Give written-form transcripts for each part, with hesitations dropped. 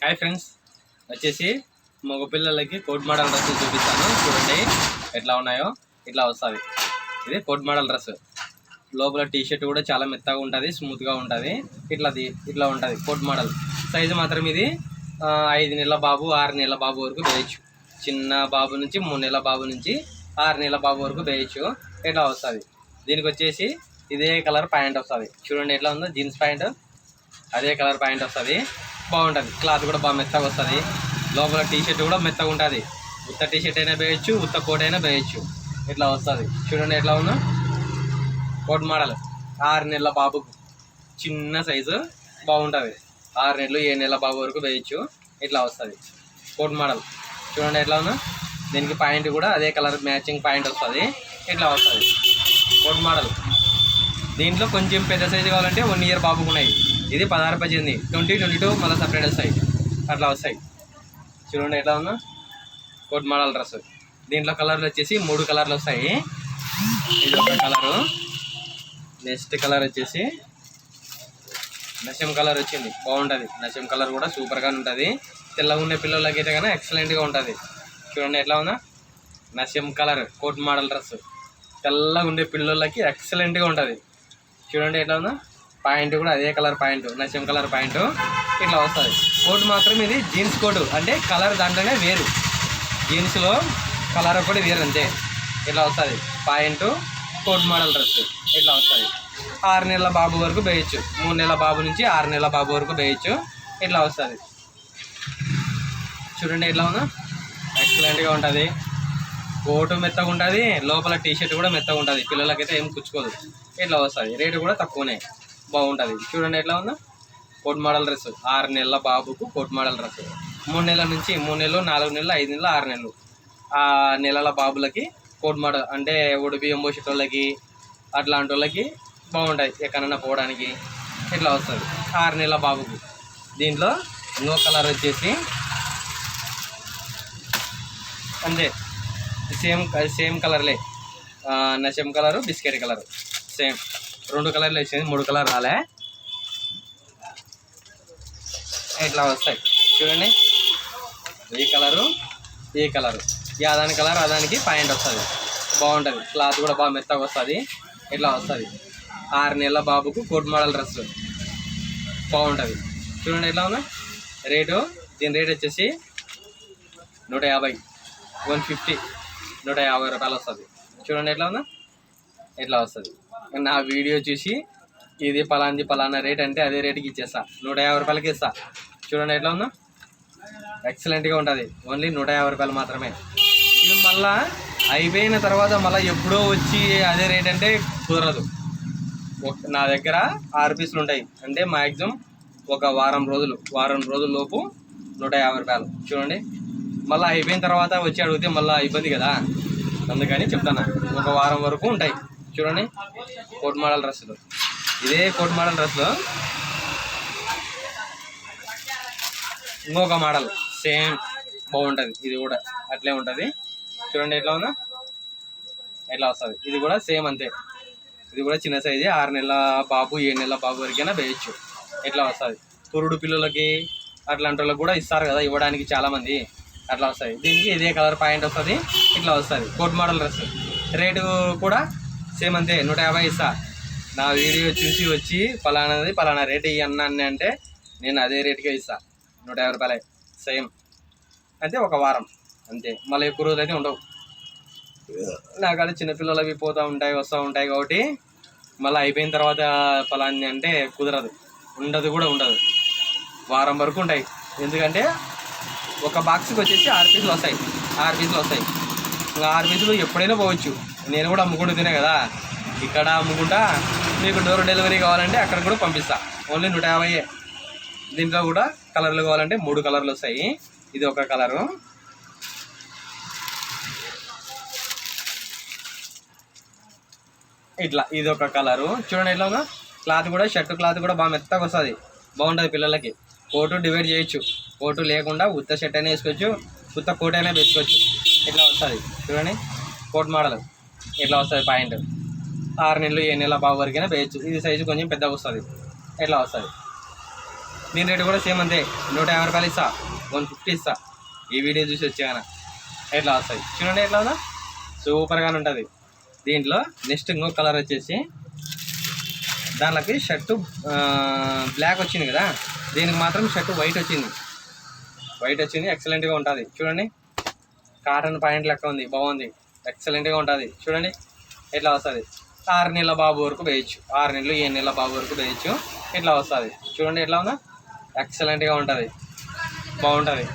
Hi friends, వచ్చేసి మగ పిల్లలకి కోట్ మోడల్ డ్రెస్ చూపిస్తాను. చూడండి ఎట్లా ఉన్నాయో. ఇట్లా వస్తుంది. ఇది కోట్ మోడల్ డ్రెస్. లోపల టీ షర్ట్ కూడా చాలా మెత్తగా ఉంటుంది, స్మూత్గా ఉంటుంది. ఇట్లా ఉంటుంది కోట్ మోడల్. సైజు మాత్రం ఇది 5 నెలల బాబు 6 నెలల బాబు వరకు వేయచ్చు. చిన్న బాబు నుంచి 3 నెలల బాబు నుంచి 6 నెలల బాబు వరకు వేయచ్చు. ఇట్లా వస్తుంది. దీనికి వచ్చేసి ఇదే కలర్ ప్యాంట్ వస్తుంది. చూడండి ఎట్లా ఉందో, జీన్స్ ప్యాంట్ అదే కలర్ ప్యాంట్ వస్తుంది. బాగుంటుంది. క్లాత్ కూడా బాగా మెత్తగా వస్తుంది. లోపల టీ షర్ట్ కూడా మెత్తగా ఉంటుంది. ఉత్త టీ షర్ట్ అయినా వేయచ్చు, ఉత్త కోట్ అయినా వేయచ్చు. ఇట్లా వస్తుంది. చూడండి ఎట్లా ఉందో. కోట్ మోడల్ 6 నెలల బాబుకు చిన్న సైజు బాగుంటుంది. 6 నెలలు 7 నెలల బాబు వరకు వేయచ్చు. ఇట్లా వస్తుంది కోట్ మోడల్. చూడండి ఎట్లా ఉందో. దీనికి ప్యాంట్ కూడా అదే కలర్ మ్యాచింగ్ ప్యాంట్ వస్తుంది. ఇట్లా వస్తుంది కోట్ మోడల్. దీంట్లో కొంచెం పెద్ద సైజు కావాలంటే 1 ఇయర్ బాబుకు ఉన్నాయి. ఇది 16 18 20 22 మళ్ళీ సపరేట్ వస్తాయి. అట్లా వస్తాయి. చూడండి ఎట్లా ఉందో కోట్ మోడల్ డ్రెస్. దీంట్లో కలర్లు వచ్చేసి 3 కలర్లు వస్తాయి. ఇది ఒక కలరు. నెక్స్ట్ కలర్ వచ్చేసి నశం కలర్ వచ్చింది. బాగుంటుంది. నశం కలర్ కూడా సూపర్గా ఉంటుంది. తెల్లగా ఉండే పిల్లలకి అయితే కానీ ఎక్సలెంట్గా ఉంటుంది. చూడండి ఎట్లా ఉందా. నశం కలర్ కోట్ మోడల్ డ్రెస్. తెల్లగా ఉండే పిల్లలకి ఎక్సలెంట్గా ఉంటుంది. చూడండి ఎట్లా ఉందా. ప్యాంటు కూడా అదే కలర్ ప్యాంటు, నశం కలర్ ప్యాంటు. ఇట్లా వస్తుంది. కోట్ మాత్రం ఇది జీన్స్ కోట్, అంటే కలర్ దాంట్లోనే వేరు. జీన్స్లో కలర్ ఒకటి వేరు అంతే. ఇట్లా వస్తుంది ప్యాంటు కోట్ మోడల్ డ్రెస్. ఇట్లా వస్తుంది. 6 నెలల బాబు వరకు వేయచ్చు. 3 నెలల బాబు నుంచి 6 నెలల బాబు వరకు వేయచ్చు. ఇట్లా వస్తుంది. చూడండి ఎట్లా ఉందో. ఎక్సలెంట్గా ఉంటుంది. కోటు మెత్తగా ఉంటుంది. లోపల టీ షర్ట్ కూడా మెత్తగా ఉంటుంది. పిల్లలకైతే ఏం కుచ్చుకోదు. ఇట్లా వస్తుంది. రేటు కూడా తక్కువనే. బాగుంటుంది. చూడండి ఎట్లా ఉందో కోట్ మోడల్ డ్రెస్. 6 నెలల బాబుకు కోట్ మోడల్ డ్రెస్. 3 నెలల నుంచి 3 నెలలు 4 నెలలు 5 నెలలు 6 నెలలు ఆ నెలల బాబులకి కోట్ మోడల్, అంటే బియ్యం పోసేటోళ్ళకి అట్లాంటి వాళ్ళకి బాగుంటాయి ఎక్కడన్నా పోవడానికి. ఇట్లా వస్తుంది 6 నెలల బాబుకు. దీంట్లో ఇంకో కలర్ వచ్చేసి అంతే, సేమ్ కలర్లే. నశం కలరు, బిస్కెట్ కలరు సేమ్. 2 కలర్లు వచ్చింది, 3 కలర్ రాలే. ఇట్లా వస్తాయి. చూడండి ఈ కలరు, ఈ కలరు, అదాని కలర్ అదానికి ప్యాంట్ వస్తుంది. బాగుంటుంది. క్లాత్ కూడా బాగా మెత్తగా వస్తుంది. ఇట్లా వస్తుంది. 6 నెలల బాబుకు కోట్ మోడల్ డ్రెస్ బాగుంటుంది. చూడండి ఎట్లా ఉందా. దీని రేట్ వచ్చేసి 150 150 150 రూపాయలు వస్తుంది. చూడండి ఎట్లా ఉందా. ఎట్లా వస్తుంది. నా వీడియో చూసి ఇది పలానా రేట్ అంటే అదే రేటుకి ఇచ్చేస్తా. 150 రూపాయలకి ఇస్తా. చూడండి ఎట్లా ఉందో. ఎక్సలెంట్గా ఉంటుంది. ఓన్లీ 150 రూపాయలు మాత్రమే. ఇవి మళ్ళీ అయిపోయిన తర్వాత మళ్ళీ ఎప్పుడో వచ్చి అదే రేట్ అంటే కుదరదు. నా దగ్గర 6 పీసులు ఉంటాయి. అంటే మ్యాక్సిమం ఒక వారం రోజుల లోపు 150 రూపాయలు. చూడండి మళ్ళీ అయిపోయిన తర్వాత వచ్చి అడిగితే మళ్ళీ ఇబ్బంది కదా, అందుకని చెప్తాను. ఒక వారం వరకు ఉంటాయి. చూడండి కోట్ మోడల్ డ్రెస్సులు. ఇదే కోట్ మోడల్ డ్రెస్లో ఇంకొక మోడల్ సేమ్ బాగుంటుంది. ఇది కూడా అట్లే ఉంటుంది. చూడండి ఎట్లా ఉందో. ఎట్లా వస్తుంది. ఇది కూడా సేమ్ అంతే. ఇది కూడా చిన్న సైజే. 6 నెలల బాబు 7 నెలల బాబు వరకైనా వేయచ్చు. ఇట్లా వస్తుంది. పురుడు పిల్లలకి అట్లాంటి వాళ్ళకి కూడా ఇస్తారు కదా ఇవ్వడానికి చాలామంది. అట్లా వస్తుంది. దీనికి ఇదే కలర్ ప్యాంట్ వస్తుంది. ఇట్లా వస్తుంది కోట్ మోడల్ డ్రెస్. రేటు కూడా సేమ్ అంతే, 150 ఇస్తా. నా వీడియో చూసి వచ్చి పలానా రేటు ఇవ్వన్నాను అంటే నేను అదే రేటుకే ఇస్తా. 150 రూపాయలే సేమ్. అయితే ఒక వారం అంతే. మళ్ళీ ఎక్కువ రోజులు అయితే ఉండవు. నాకాడ చిన్నపిల్లలు అవి పోతూ ఉంటాయి వస్తూ ఉంటాయి కాబట్టి మళ్ళీ అయిపోయిన తర్వాత పలాని అంటే కుదరదు. ఉండదు. వారం వరకు ఉంటాయి. ఎందుకంటే ఒక బాక్స్కి వచ్చేసి 6 పీసులు వస్తాయి. 6 పీసులు వస్తాయి. ఇంకా 6 పీసులు ఎప్పుడైనా పోవచ్చు. నేను కూడా అమ్ముకుంటూనే కదా, ఇక్కడ అమ్ముకుంటా. మీకు డోర్ డెలివరీ కావాలంటే అక్కడ కూడా పంపిస్తా. ఓన్లీ 150. దీంట్లో కూడా కలర్లు కావాలంటే 3 కలర్లు వస్తాయి. ఇది ఒక కలరు. ఇట్లా ఇది ఒక కలరు. చూడండి ఎట్లా ఉందో. క్లాత్ కూడా షర్ట్ క్లాత్ కూడా బాగా మెత్తగా వస్తుంది. బాగుంటుంది పిల్లలకి. కోటు డివైడ్ చేయొచ్చు. కోటు లేకుండా ఉత్త షర్ట్ అయినా వేసుకోవచ్చు, ఉత్త కోట్ అయినా వేసుకోవచ్చు. ఇట్లా వస్తుంది. చూడండి కోట్ మోడల్. ఇట్లా వస్తుంది ప్యాంట్. 6 నెలలు 7 నెలల బాబు వరకైనా వేయచ్చు. ఇది సైజు కొంచెం పెద్దగా వస్తుంది. ఇట్లా వస్తుంది. దీని రేటు కూడా సేమ్ అంతే, 150 రూపాయలు ఇస్తా, 150 ఇస్తా. ఈ వీడియో చూసి వచ్చాయన ఎట్లా వస్తాయి చూడండి, ఎట్లా ఉందా, సూపర్గానే ఉంటుంది. దీంట్లో నెక్స్ట్ ఇంకో కలర్ వచ్చేసి దాంట్లోకి షర్టు బ్లాక్ వచ్చింది కదా, దీనికి మాత్రం షర్టు వైట్ వచ్చింది, ఎక్సలెంట్గా ఉంటుంది చూడండి. కాటన్ పాయింట్ లెక్క ఉంది, బాగుంది, ఎక్సలెంట్గా ఉంటుంది చూడండి. ఎట్లా వస్తుంది, 6 నెలల బాబు వరకు వేయచ్చు, 6 నెలలు 7 నెలల బాబు వరకు వేయచ్చు. ఇట్లా వస్తుంది చూడండి, ఎట్లా ఉందా, ఎక్సలెంట్గా ఉంటుంది, బాగుంటుంది.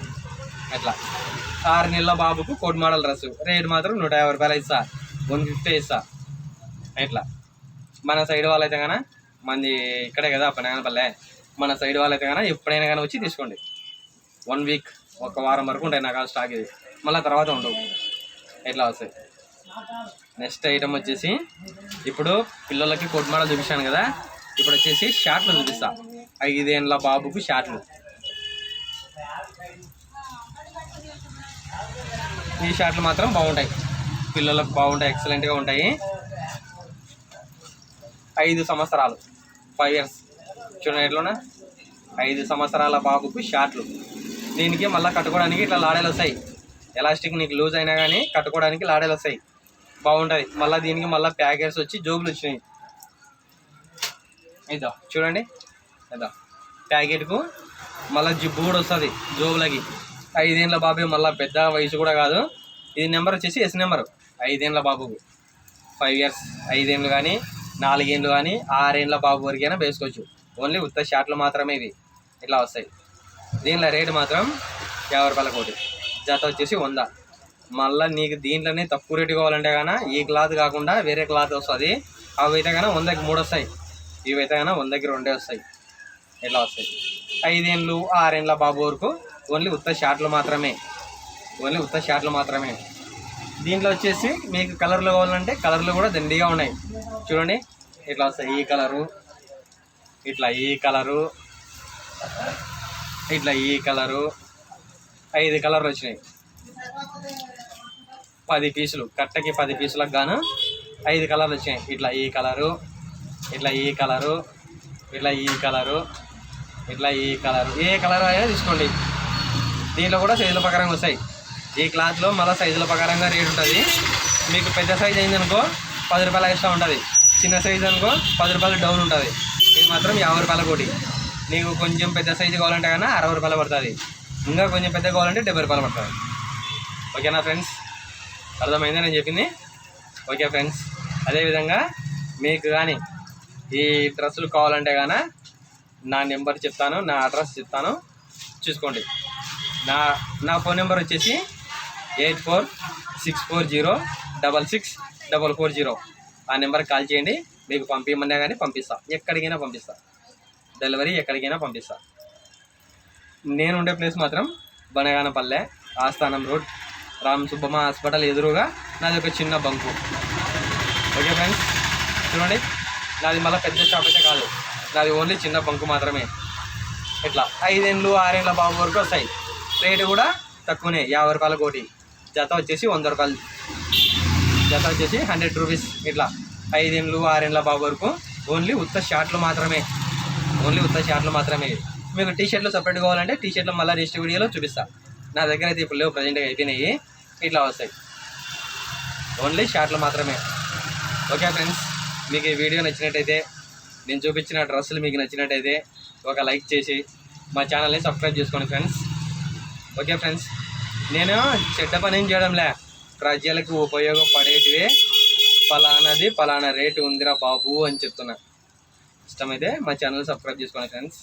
ఎట్లా 6 నెలల బాబుకు కోట్ మోడల్ డ్రెస్, రేట్ మాత్రం 150 రూపాయలు ఇస్తా, 150 ఇస్తా. ఇట్లా మన సైడ్ వాళ్ళైతే కన్నా, మంది ఇక్కడే కదా పనేనపల్లె, మన సైడ్ వాళ్ళైతే కన్నా ఎప్పుడైనా కానీ వచ్చి తీసుకోండి. 1 వీక్, 1 వారం వరకు ఉంటాయి నాకు స్టాక్. ఇది మళ్ళీ తర్వాత ఉండవు. ఇట్లా వస్తాయి. నెక్స్ట్ ఐటమ్ వచ్చేసి ఇప్పుడు పిల్లలకి కోట్ మోడల్ చూపించాను కదా, ఇప్పుడు వచ్చేసి షార్ట్లు చూపిస్తా. 5 ఏళ్ళ బాబుకు షార్ట్లు. ఈ షార్ట్లు మాత్రం బాగుంటాయి, పిల్లలకు బాగుంటాయి, ఎక్సలెంట్గా ఉంటాయి. 5 సంవత్సరాలు, 5 ఇయర్స్ చూడండి ఎట్లున్నా. 5 సంవత్సరాల బాబుకు షార్ట్లు. దీనికి మళ్ళీ కట్టుకోవడానికి ఇట్లా లాడేలు వస్తాయి, ఎలాస్టిక్ నీకు లూజ్ అయినా కానీ కట్టుకోవడానికి లాడేలు వస్తాయి, బాగుంటుంది. మళ్ళీ దీనికి మళ్ళీ ప్యాకెట్స్ వచ్చి జోబులు వచ్చినాయి. ఇదో చూడండి, ఇదో ప్యాకెట్కు మళ్ళీ జిబ్బు కూడా వస్తుంది జోబులకి. 5 ఏళ్ళ బాబు, మళ్ళీ పెద్ద వయసు కూడా కాదు. ఇది నెంబర్ వచ్చేసి ఎస్ నెంబరు. 5 ఏళ్ళ బాబుకు 5 ఇయర్స్, 5 ఏళ్ళు కానీ 4 ఏళ్ళు కానీ 6 ఏళ్ళ బాబు వరకైనా వేసుకోవచ్చు. ఓన్లీ ఉత్త షార్ట్లు మాత్రమే ఇవి ఇట్లా వస్తాయి. దీనిలో రేటు మాత్రం 50 రూపాయల కోటి, జత వచ్చేసి 100. మళ్ళీ నీకు దీంట్లోనే తక్కువ రేటు కావాలంటే కానీ ఈ క్లాత్ కాకుండా వేరే క్లాత్ వస్తుంది. అవి అయితే కానీ 100కి 3 వస్తాయి, ఇవి అయితే కానీ 100కి 2 వస్తాయి. ఇట్లా వస్తాయి. 5 ఏళ్ళు 6 ఏళ్ళ బాబు వరకు ఓన్లీ ఉత్త షార్ట్లు మాత్రమే, ఓన్లీ ఉత్త షార్ట్లు మాత్రమే. దీంట్లో వచ్చేసి మీకు కలర్లు కావాలంటే కలర్లు కూడా దండిగా ఉన్నాయి చూడండి. ఇట్లా వస్తాయి, ఈ కలరు, ఇట్లా ఈ కలరు, ఇట్లా ఈ కలరు, 5 కలర్లు వచ్చినాయి. 10 పీసులు, కట్టకి 10 పీసులకు గాను 5 కలర్లు వచ్చినాయి. ఇట్లా ఈ కలరు, ఇట్లా ఈ కలరు, ఇట్లా ఈ కలరు, ఇట్లా ఈ కలరు, ఏ కలర్ అయినా తీసుకోండి. దీంట్లో కూడా సైజుల ప్రకారంగా వస్తాయి. ఈ క్లాత్లో మళ్ళీ సైజుల ప్రకారంగా రేట్ ఉంటుంది. మీకు పెద్ద సైజు అయిందనుకో 10 రూపాయలు ఎక్స్ట్రా ఉంటుంది, చిన్న సైజు అనుకో 10 రూపాయలు డౌన్ ఉంటుంది. ఇది మాత్రం 50 రూపాయల కోటి. నీకు కొంచెం పెద్ద సైజు కావాలంటే కన్నా 60 రూపాయలు పడుతుంది, ఇంకా కొంచెం పెద్ద కావాలంటే 70 రూపాయలు పడుతుంది. ఓకేనా ఫ్రెండ్స్, అర్థమైందా నేను చెప్పింది? ఓకే ఫ్రెండ్స్, అదేవిధంగా మీకు కానీ ఈ డ్రెస్సులు కావాలంటే కానీ నా నెంబర్ చెప్తాను, నా అడ్రస్ చెప్తాను, చూసుకోండి. నా ఫోన్ నెంబర్ వచ్చేసి 8464066440. ఆ నెంబర్కి కాల్ చేయండి, మీకు పంపించమన్నా కానీ పంపిస్తా, ఎక్కడికైనా పంపిస్తా, డెలివరీ ఎక్కడికైనా పంపిస్తా. నేను ఉండే ప్లేస్ మాత్రం బనగానపల్లె, ఆస్థానం రోడ్, రామ్ సుబ్బమ్మ హాస్పిటల్ ఎదురుగా నాది ఒక చిన్న బంకు. ఓకే ఫ్రెండ్స్, చూడండి నాది మళ్ళీ పెద్ద షాప్ అయితే కాదు, నాది ఓన్లీ చిన్న బంకు మాత్రమే. ఇట్లా 5 ఏళ్ళు 6 ఏళ్ళ బాబు వరకు వస్తాయి. రేటు కూడా తక్కువనే, 50 రూపాయల కోటి. జత వచ్చేసి 100 రూపాయలు, జత వచ్చేసి 100 రూపీస్. ఇట్లా 5 ఏళ్ళు 6 ఏళ్ళ బాబు వరకు ఓన్లీ ఉత్త షార్ట్లు మాత్రమే, ఓన్లీ ఉత్త షార్ట్లు మాత్రమే. మీకు టీ షర్ట్లు సపరేట్ కావాలంటే టీ షర్ట్లు మళ్ళీ నెక్స్ట్ వీడియోలో చూపిస్తా. నా దగ్గర అయితే ఇప్పుడు లేవు, ప్రజెంట్గా అయిపోయినాయి. ఇట్లా వస్తాయి, ఓన్లీ షార్ట్లు మాత్రమే. ఓకే ఫ్రెండ్స్, మీకు ఈ వీడియో నచ్చినట్టయితే, నేను చూపించిన డ్రెస్సులు మీకు నచ్చినట్టయితే ఒక లైక్ చేసి మా ఛానల్ని సబ్స్క్రైబ్ చేసుకోండి ఫ్రెండ్స్. ఓకే ఫ్రెండ్స్, నేను చెడ్డ పని ఏం చేయడంలే, ప్రజలకు ఉపయోగపడేటివే పలానా రేటు ఉందిరా బాబు అని చెప్తున్నా. ఇష్టమైతే మా ఛానల్ సబ్స్క్రైబ్ చేసుకోండి ఫ్రెండ్స్.